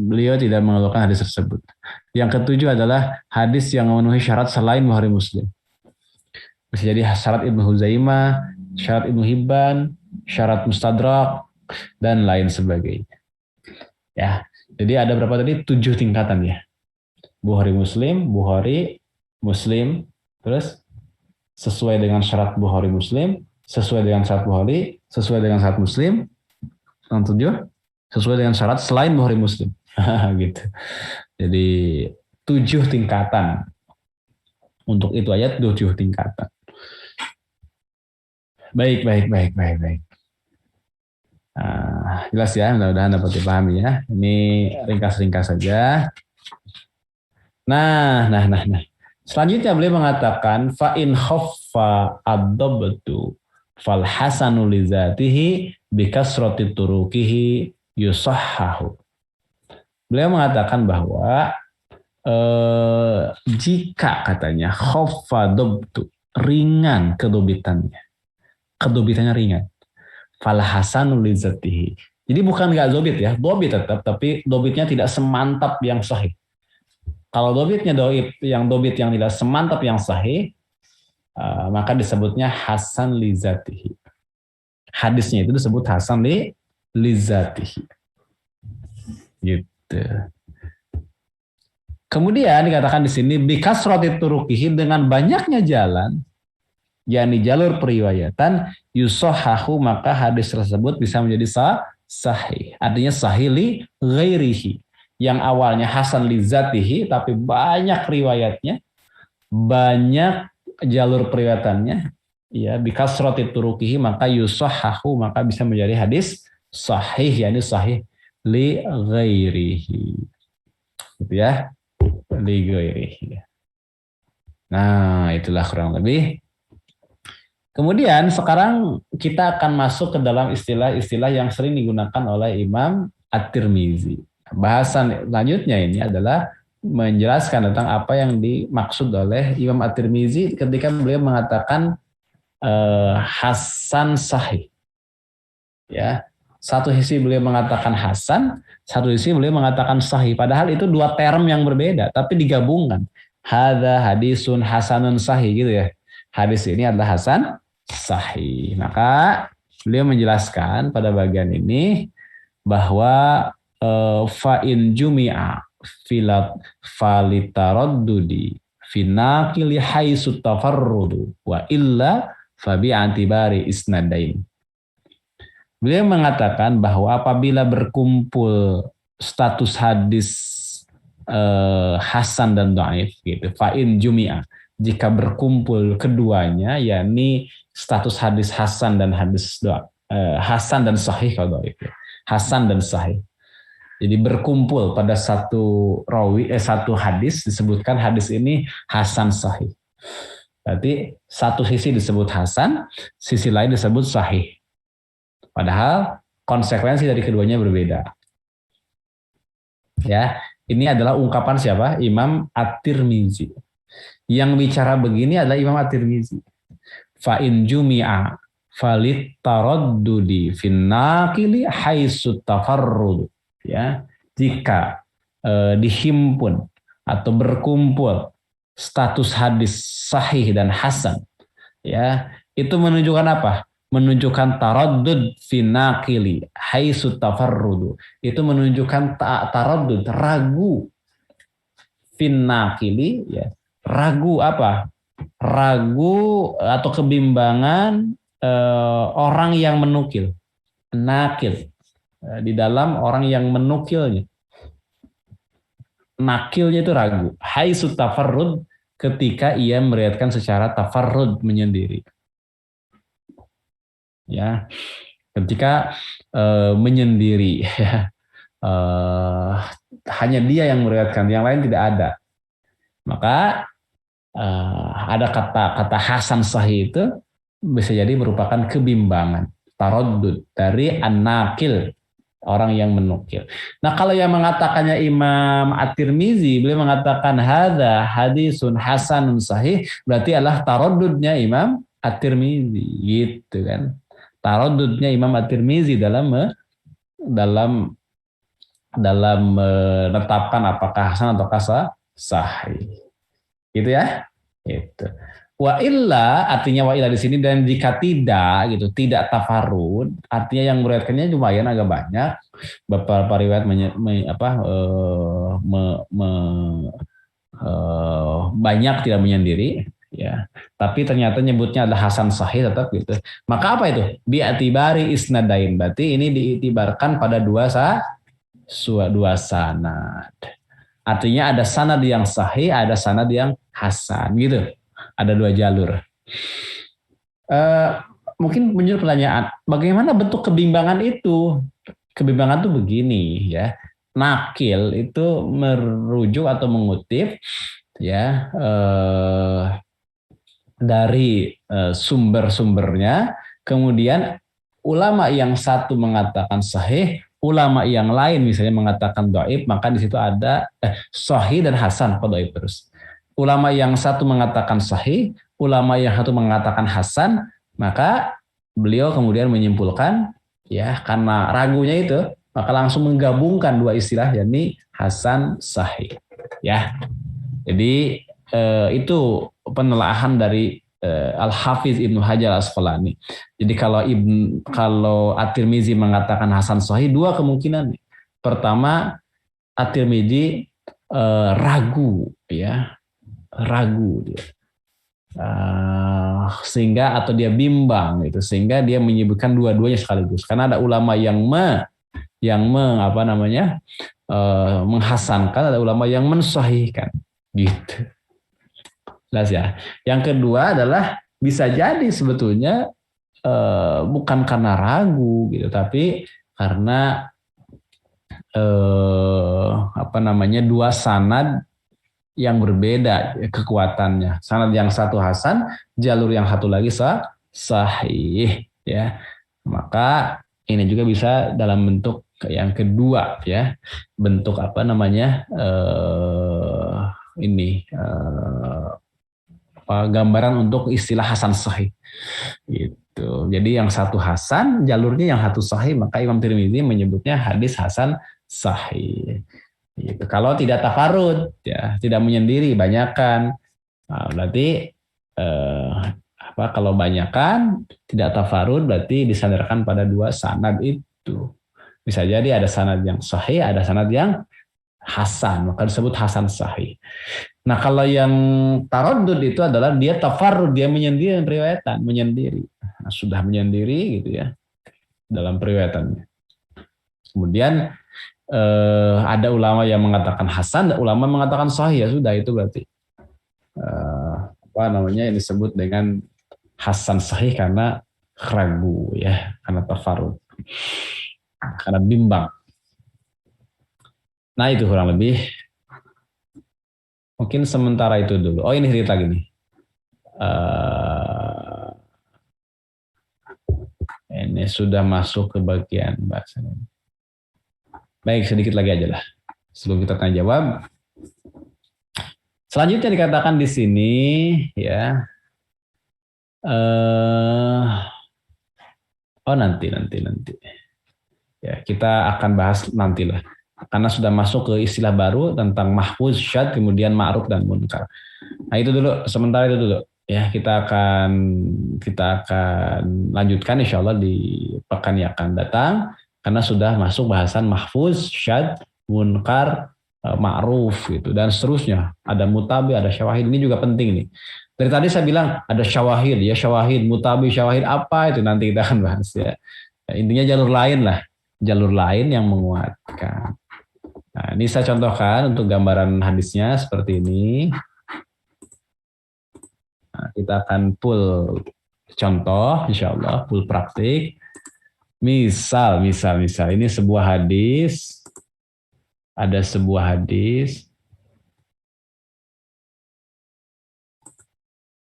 beliau tidak mengeluarkan hadis tersebut. Yang ketujuh adalah hadis yang memenuhi syarat selain Bukhari Muslim. Bisa jadi syarat Ibnu Huzaimah, syarat Ibnu Hibban, syarat Mustadrak, dan lain sebagainya. Ya, jadi ada berapa tadi? 7 tingkatan ya. Bukhari Muslim, terus sesuai dengan syarat Bukhari Muslim, sesuai dengan syarat Bukhari, sesuai dengan syarat Muslim, yang 7, sesuai dengan syarat selain Bukhari Muslim. Gitu. Jadi 7 tingkatan. Untuk itu ayat 7 tingkatan. Baik. Nah, jelas ya, mudah-mudahan dapat dipahami ya. Ini ringkas-ringkas saja. Nah. Selanjutnya beliau mengatakan fa in khaffa ad-dabtu fal hasanu li dzatihi bi kasrati turuqihi yusahhahu. Beliau mengatakan bahwa jika katanya khaffa dabtu, ringan kedobitannya ringan, fal hasanu li dzatihi. Jadi bukan nggak dobit ya, dobit tetap, tapi dobitnya tidak semantap yang sahih. Kalau dobit yang tidak semantap yang sahih, maka disebutnya hasan li dzatihi. Hadisnya itu disebut hasan li dzatihi. Gitu. Kemudian dikatakan di sini bikasrati turuqihi, dengan banyaknya jalan, yakni jalur periwayatan, yusahhahu, maka hadis tersebut bisa menjadi sahih. Artinya sahih li ghairihi. Yang awalnya hasan li dzatihi tapi banyak riwayatnya, banyak jalur periwayatannya, ya bikasrati turuqihi, maka yusahhahu, maka bisa menjadi hadis sahih, yakni sahih li ghairihi. Gitu ya. Li ghairihi. Nah, itulah kurang lebih. Kemudian sekarang kita akan masuk ke dalam istilah-istilah yang sering digunakan oleh Imam At-Tirmizi. Bahasan selanjutnya ini adalah menjelaskan tentang apa yang dimaksud oleh Imam At-Tirmizi ketika beliau mengatakan hasan sahih. Ya, satu sisi beliau mengatakan hasan, satu sisi beliau mengatakan sahih. Padahal itu 2 term yang berbeda, tapi digabungkan. Hadza hadisun hasanun sahih gitu ya. Hadis ini adalah hasan sahih. Maka beliau menjelaskan pada bagian ini bahwa fa'in jumi'a filat falitaroddudi finakili haitsu tafarrudu wa illa fabi antibari isnadain. Beliau mengatakan bahwa apabila berkumpul status hadis hasan dan dhaif gitu, fa'in jumi'a, jika berkumpul keduanya, yakni status hadis hasan dan hadis hasan dan sahih kalau dhaif, hasan dan sahih. Jadi berkumpul pada satu rawi, satu hadis disebutkan hadis ini hasan sahih. Berarti satu sisi disebut hasan, sisi lain disebut sahih. Padahal konsekuensi dari keduanya berbeda. Ya, ini adalah ungkapan siapa? Imam At-Tirmizi. Yang bicara begini adalah Imam At-Tirmizi. Fa in jumi'a falit taraddudi fin naqili haitsu tafarrud. Ya, jika dihimpun atau berkumpul status hadis sahih dan hasan, ya, itu menunjukkan apa? Menunjukkan taraddud fi naqili haitsu tafarrud. Itu menunjukkan taraddud, ragu fi naqili, ya. Ragu apa? Ragu atau kebimbangan orang yang menukil. Nakil. Di dalam orang yang menukilnya. Nakilnya itu ragu. Haitsu tafarrud, ketika ia meriwayatkan secara tafarrud, menyendiri. Ya, ketika menyendiri, ya, hanya dia yang meriwayatkan, yang lain tidak ada. Maka ada kata hasan sahih itu bisa jadi merupakan kebimbangan, taraddud dari an-naqil, orang yang menukil. Nah, kalau yang mengatakannya Imam At-Tirmizi, beliau mengatakan hadza hadisun hasanun sahih, berarti adalah taraddudnya Imam At-Tirmizi, gitu kan. Taraddudnya Imam At-Tirmizi dalam menetapkan apakah hasan atau sahih. Gitu ya. Itu. Wa illa, artinya wa illa di sini, dan jika tidak gitu, tidak tafarrud, artinya yang meriwayatkannya lumayan agak banyak, beberapa riwayat banyak tidak menyendiri, ya. Tapi ternyata nyebutnya adalah hasan sahih tetap gitu. Maka apa itu? Bi'atibari isnadain, berarti ini diitibarkan pada dua sanad. Artinya ada sanad yang sahih, ada sanad yang hasan gitu. Ada dua jalur. Mungkin muncul pertanyaan, bagaimana bentuk kebimbangan itu? Kebimbangan itu begini, ya. Nakil itu merujuk atau mengutip, ya, dari sumber-sumbernya. Kemudian ulama yang satu mengatakan sahih, ulama yang lain misalnya mengatakan dhaif, maka di situ ada sahih dan hasan atau dhaif terus. Ulama yang satu mengatakan sahih, ulama yang satu mengatakan hasan, maka beliau kemudian menyimpulkan, ya, karena ragunya itu, maka langsung menggabungkan dua istilah, yakni hasan sahih. Ya, jadi itu penelaahan dari Al-Hafiz Ibnu Hajar Al-Asqalani. Jadi kalau At-Tirmizi mengatakan hasan sahih, dua kemungkinan. Pertama, At-Tirmizi ragu, ya. Ragu dia, sehingga atau dia bimbang gitu, sehingga dia menyebutkan dua-duanya sekaligus, karena ada ulama yang menghasankan, ada ulama yang mensahihkan gitu. Jelas ya. Yang kedua adalah bisa jadi sebetulnya bukan karena ragu gitu, tapi karena dua sanad yang berbeda kekuatannya. Sanad yang satu hasan, jalur yang satu lagi sahih, ya. Maka ini juga bisa dalam bentuk yang kedua, ya. Bentuk gambaran untuk istilah hasan sahih. Gitu. Jadi yang satu hasan, jalurnya yang satu sahih, maka Imam Tirmizi menyebutnya hadis hasan sahih. Gitu. Kalau tidak tafarud, ya, tidak menyendiri, banyakan, nah, berarti Kalau banyakan tidak tafarud berarti disandarkan pada dua sanad itu. Bisa jadi ada sanad yang sahih, ada sanad yang hasan, maka disebut hasan sahih. Nah kalau yang taradud itu adalah dia tafarud, dia menyendiri periwayatan, menyendiri. Nah, sudah menyendiri gitu ya dalam periwayatannya. Kemudian ada ulama yang mengatakan hasan, ada ulama mengatakan sahih, ya sudah itu berarti apa namanya yang disebut dengan hasan sahih karena ragu ya, karena tafarud, karena bimbang. Nah itu kurang lebih. Mungkin sementara itu dulu. Oh ini cerita gini. Ini sudah masuk ke bagian bahasa. Baik, sedikit lagi aja lah. Sebelum kita tanya jawab. Selanjutnya dikatakan di sini ya. Nanti. Ya, kita akan bahas nantilah. Karena sudah masuk ke istilah baru tentang mahfuz, syad, kemudian ma'ruf dan munkar. Nah itu dulu, sementara itu dulu. Ya kita akan lanjutkan insya Allah di pekan yang akan datang. Karena sudah masuk bahasan mahfuz, syad, munkar, ma'ruf gitu dan seterusnya. Ada mutabi, ada syawahid. Ini juga penting nih. Dari tadi saya bilang ada syawahid, ya syawahid, mutabi, syawahid apa itu nanti kita akan bahas ya. Intinya jalur lain lah, jalur lain yang menguatkan. Nah, ini saya contohkan untuk gambaran hadisnya seperti ini. Nah, kita akan pull contoh, insya Allah, pull praktik. Misal, ini sebuah hadis, ada sebuah hadis.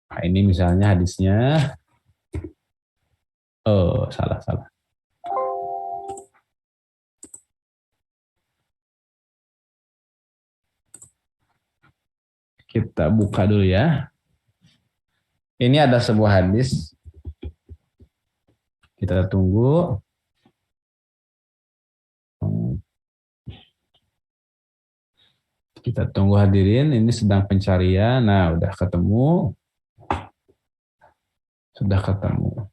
Nah, ini misalnya hadisnya. Oh, salah. Kita buka dulu ya. Ini ada sebuah hadis. Kita tunggu. Kita tunggu hadirin. Ini sedang pencarian. Nah, udah ketemu. Sudah ketemu.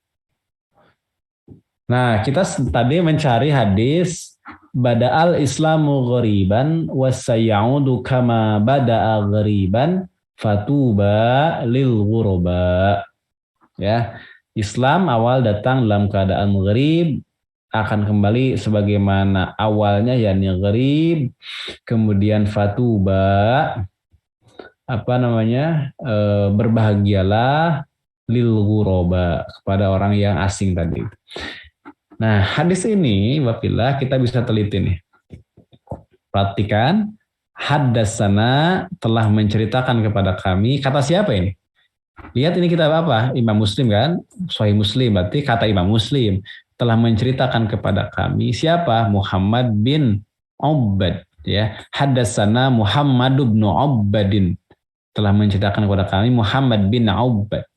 Nah, kita tadi mencari hadis bada'al islamu ghariban wasayaudu kama bada'a ghariban fatuba lil ghuraba. Ya, Islam awal datang dalam keadaan gharib, akan kembali sebagaimana awalnya yakni gharib, kemudian fatuba berbahagialah lil ghuraba kepada orang yang asing tadi. Nah, hadis ini, wafillah, kita bisa teliti nih. Perhatikan, haddatsana telah menceritakan kepada kami, kata siapa ini? Lihat ini kitab apa? Imam Muslim kan? Sahih Muslim, berarti kata Imam Muslim. Telah menceritakan kepada kami, siapa? Muhammad bin Ubbad. Ya. Haddatsana Muhammad bin Ubbadin. Telah menceritakan kepada kami Muhammad bin Ubbad.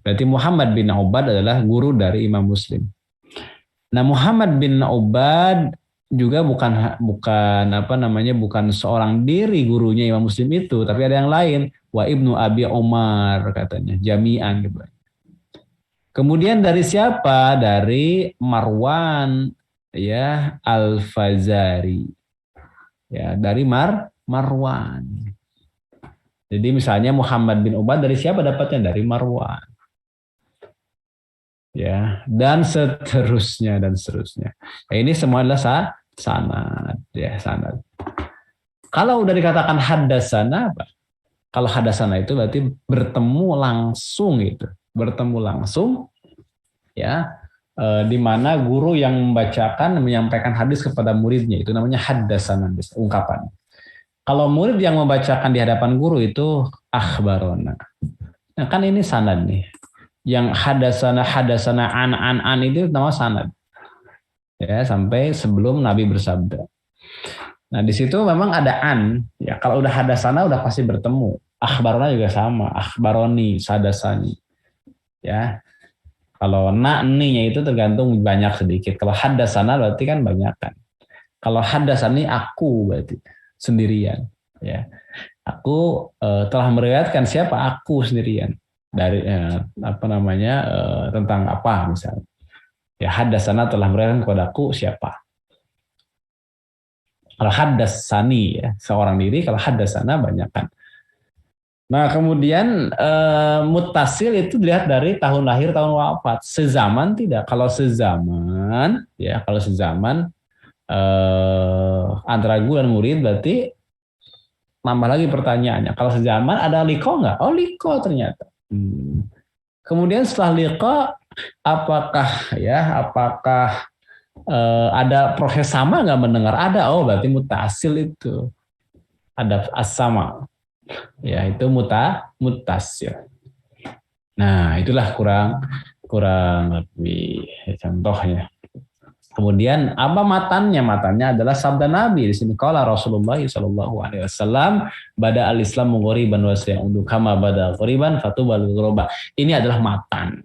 Berarti Muhammad bin Ubbad adalah guru dari Imam Muslim. Nah, Muhammad bin Ubbad juga bukan seorang diri gurunya Imam Muslim itu, tapi ada yang lain. Wa Ibnu Abi Umar katanya, jami'an gitu. Kemudian dari siapa? Dari Marwan ya Al-Fazari. Ya, dari Marwan. Jadi misalnya Muhammad bin Ubbad dari siapa dapatnya? Dari Marwan. Ya, dan seterusnya. Ya, ini semua adalah sanad, ya sanad. Kalau udah dikatakan haddatsana apa? Kalau haddatsana itu berarti bertemu langsung gitu, ya, di mana guru yang membacakan menyampaikan hadis kepada muridnya itu namanya haddatsana, ungkapan. Kalau murid yang membacakan di hadapan guru itu akhbarona. Nah, kan ini sanad nih. Yang hadasana an itu nama sanad ya sampai sebelum Nabi bersabda. Nah di situ memang ada an ya, kalau udah hadasana udah pasti bertemu. Akhbarona juga sama, akhbaroni, sadasani ya. Kalau ni-nya itu tergantung banyak sedikit. Kalau hadasana berarti kan banyak kan. Kalau hadasani aku berarti sendirian ya. Aku telah meriwayatkan, siapa? Aku sendirian. dari tentang apa misalnya. Ya hadasana telah meriwayatkan kepadaku siapa. Kalau hadasani ya seorang diri, kalau hadasana banyak kan. Nah kemudian mutasil itu dilihat dari tahun lahir, tahun wafat. Sezaman tidak. Kalau sezaman, ya kalau sezaman antara guru dan murid berarti nambah lagi pertanyaannya. Kalau sezaman ada liko nggak? Oh liko ternyata. Kemudian setelah liko, apakah ada proses sama nggak mendengar? Ada. Oh berarti mutasil itu. Ada as-sama. Ya itu mutasil. Nah itulah kurang lebih contohnya. Kemudian apa matannya? Matannya adalah sabda Nabi di sini. Qala Rasulullah Shallallahu Alaihi Wasallam, bada al Islam ghoriban wa sayaudu kama bada ghoriban fatubal ghoroba. Ini adalah matan.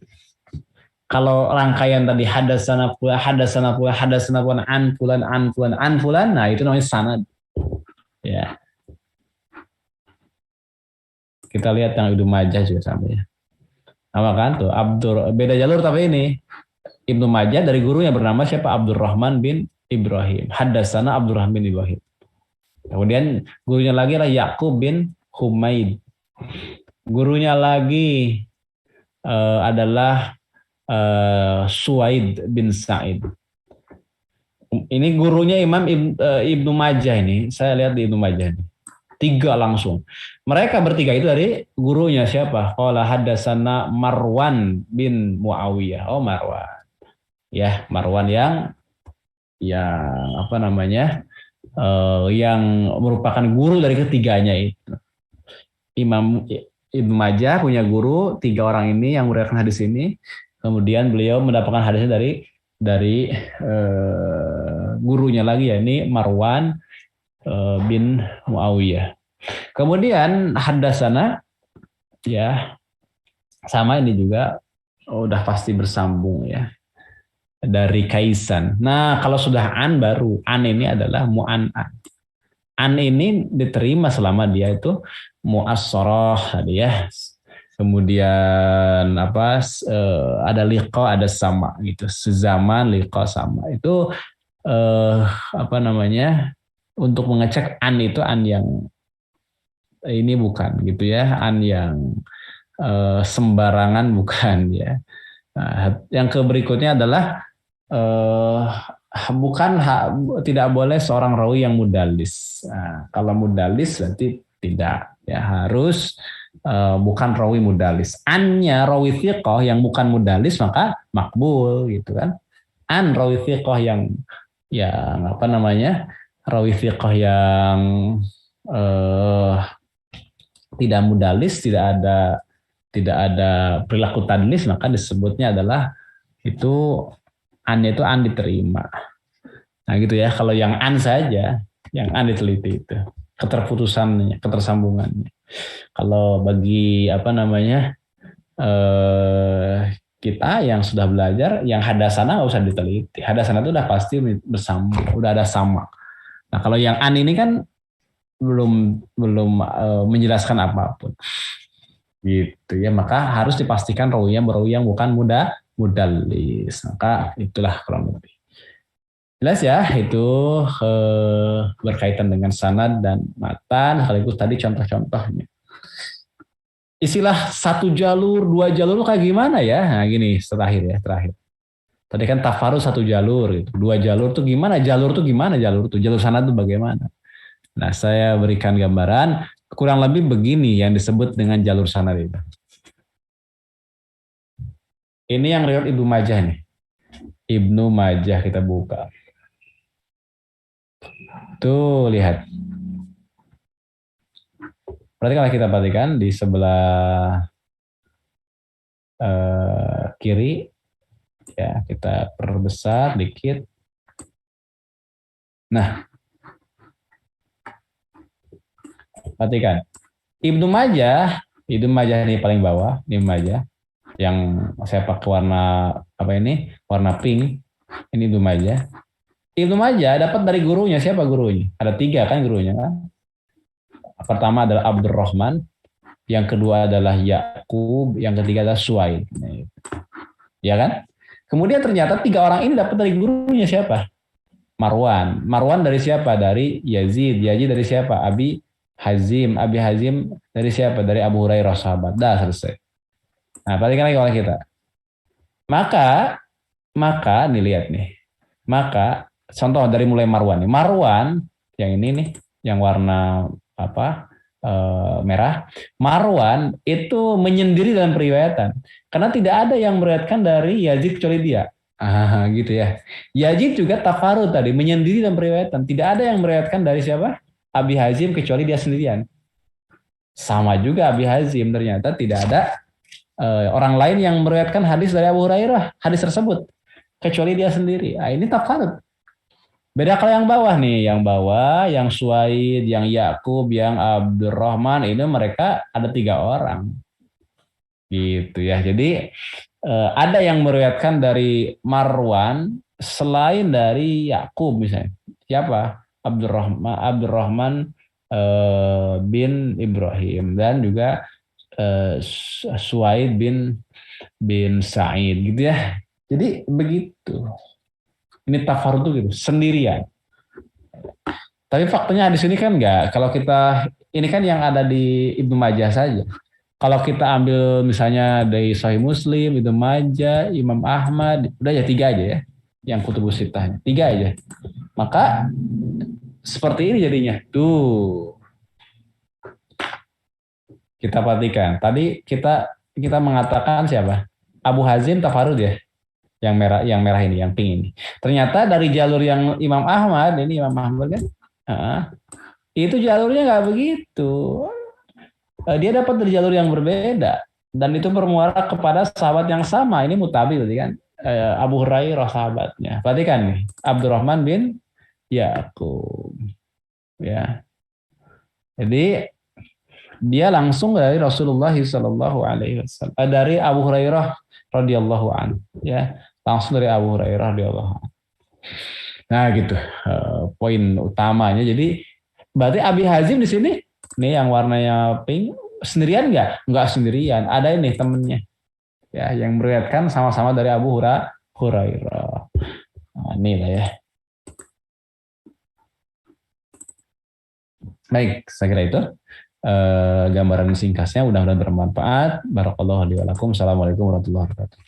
Kalau rangkaian tadi hadasana pula an fulan, nah itu namanya sanad. Ya. Kita lihat yang Ibnu Majah juga sama ya. Sama kan tuh beda jalur tapi ini Ibnu Majah dari gurunya bernama siapa? Abdurrahman bin Ibrahim. Hadasana Abdurrahman bin Ibrahim. Kemudian gurunya lagi adalah Yakub bin Humaid. Gurunya lagi adalah Suwaid bin Sa'id. Ini gurunya Imam Ibnu Majah ini. Saya lihat di Ibnu Majah ini. 3 langsung. Mereka bertiga itu dari gurunya siapa? Qala hadasana Marwan bin Muawiyah. Oh Marwan. Ya, Marwan yang apa namanya? Yang merupakan guru dari ketiganya itu. Imam Ibnu Majah punya guru 3 orang ini yang meriwayatkan hadis ini. Kemudian beliau mendapatkan hadisnya dari gurunya lagi ya ini Marwan bin Muawiyah. Kemudian hadasana ya sama ini juga udah pasti bersambung ya dari Kaisan. Nah kalau sudah an baru an ini adalah mu'an'an. An ini diterima selama dia itu mu'assarah tadi ya. Kemudian ada liqa ada sama gitu. Sezaman liqa sama itu untuk mengecek an itu an yang ini bukan gitu ya, an yang sembarangan bukan ya. Nah, yang berikutnya adalah tidak boleh seorang rawi yang mudalis. Nah, kalau mudalis berarti tidak ya harus bukan rawi mudalis. Annya rawi thiqah yang bukan mudalis maka makbul gitu kan. An rawi thiqah yang rawi thiqah yang tidak mudalis, tidak ada perilaku tadlis, maka disebutnya adalah itu an-nya itu an diterima. Nah gitu ya, kalau yang an saja, yang an diteliti itu keterputusannya, ketersambungannya. Kalau bagi kita yang sudah belajar, yang hadasana nggak usah diteliti. Hadasana itu udah pasti bersambung, udah ada sama. Nah kalau yang an ini kan belum menjelaskan apapun gitu ya, maka harus dipastikan rawinya yang bukan mudalis. Maka itulah kurang lebih jelas ya, itu berkaitan dengan sanad dan matan sekaligus tadi contoh-contohnya. Istilah 1 jalur 2 jalur kayak gimana ya? Nah gini terakhir. Tadi kan tafarud 1 jalur gitu. 2 jalur tuh gimana? Jalur sanad tuh bagaimana? Nah, saya berikan gambaran kurang lebih begini yang disebut dengan jalur sanad itu. Ini yang riwayat Ibnu Majah nih. Ibnu Majah kita buka. Tuh, lihat. Berarti kalau kita perhatikan di sebelah kiri, ya kita perbesar dikit. Nah, perhatikan. Ibnu Majah ini paling bawah, Ibnu Majah yang saya pakai warna pink. Ini Ibnu Majah. Ibnu Majah dapat dari gurunya, siapa gurunya? Ada 3 kan gurunya kan? Pertama adalah Abdurrahman yang kedua adalah Yakub, yang ketiga adalah Suaid. Nah, ya kan? Kemudian ternyata tiga orang ini dapat dari gurunya siapa? Marwan. Marwan dari siapa? Dari Yazid. Yazid dari siapa? Abi Hazim. Abi Hazim dari siapa? Dari Abu Hurairah sahabat. Dah selesai. Nah, perhatikan lagi oleh kita. Maka nih lihat nih. Maka contoh dari mulai Marwan nih. Marwan yang ini nih, yang warna apa? Merah. Marwan itu menyendiri dalam periwayatan karena tidak ada yang meriwayatkan dari Yazid kecuali dia. Gitu ya. Yazid juga tafarud tadi, menyendiri dalam periwayatan. Tidak ada yang meriwayatkan dari siapa? Abi Hazim kecuali dia sendirian. Sama juga Abi Hazim ternyata tidak ada orang lain yang meriwayatkan hadis dari Abu Hurairah, hadis tersebut kecuali dia sendiri. Nah, ini tafarud. Beda kalau yang bawah nih, yang bawah, yang Suaid, yang Yakub, yang Abdurrahman, ini mereka ada tiga orang, gitu ya. Jadi ada yang meriwayatkan dari Marwan selain dari Yakub misalnya. Siapa? Abdurrahman bin Ibrahim dan juga Suaid bin Sa'id, gitu ya. Jadi begitu. Ini tafarud tuh gitu, sendirian. Tapi faktanya di sini kan enggak. Kalau kita ini kan yang ada di Ibnu Majah saja. Kalau kita ambil misalnya dari Sahih Muslim, Ibnu Majah, Imam Ahmad, udah ya tiga aja ya. Yang kutubus sitahnya, tiga aja. Maka seperti ini jadinya. Tuh. Kita perhatikan. Tadi kita mengatakan siapa? Abu Hazim tafarud ya. Yang merah ini, yang pink ini. Ternyata dari jalur yang Imam Ahmad, ini Imam Ahmad kan, itu jalurnya nggak begitu. Dia dapat dari jalur yang berbeda dan itu bermuara kepada sahabat yang sama. Ini mutabi berarti kan, Abu Hurairah sahabatnya. Perhatikan nih, Abdurrahman bin Yakub, ya. Jadi dia langsung dari Rasulullah Shallallahu Alaihi Wasallam, dari Abu Hurairah radhiyallahu anhu, ya, langsung dari Abu Hurairah radhiyallahu anhu. Nah gitu, poin utamanya. Jadi berarti Abi Hazim di sini nih yang warnanya pink sendirian nggak? Nggak sendirian. Ada ini temennya, ya, yang meriwayatkan sama-sama dari Abu Hurairah. Nah, ini lah ya. Baik, saya kira itu gambaran singkatnya. Mudah-mudahan bermanfaat. Barakallahu li wa lakum. Assalamualaikum warahmatullahi wabarakatuh.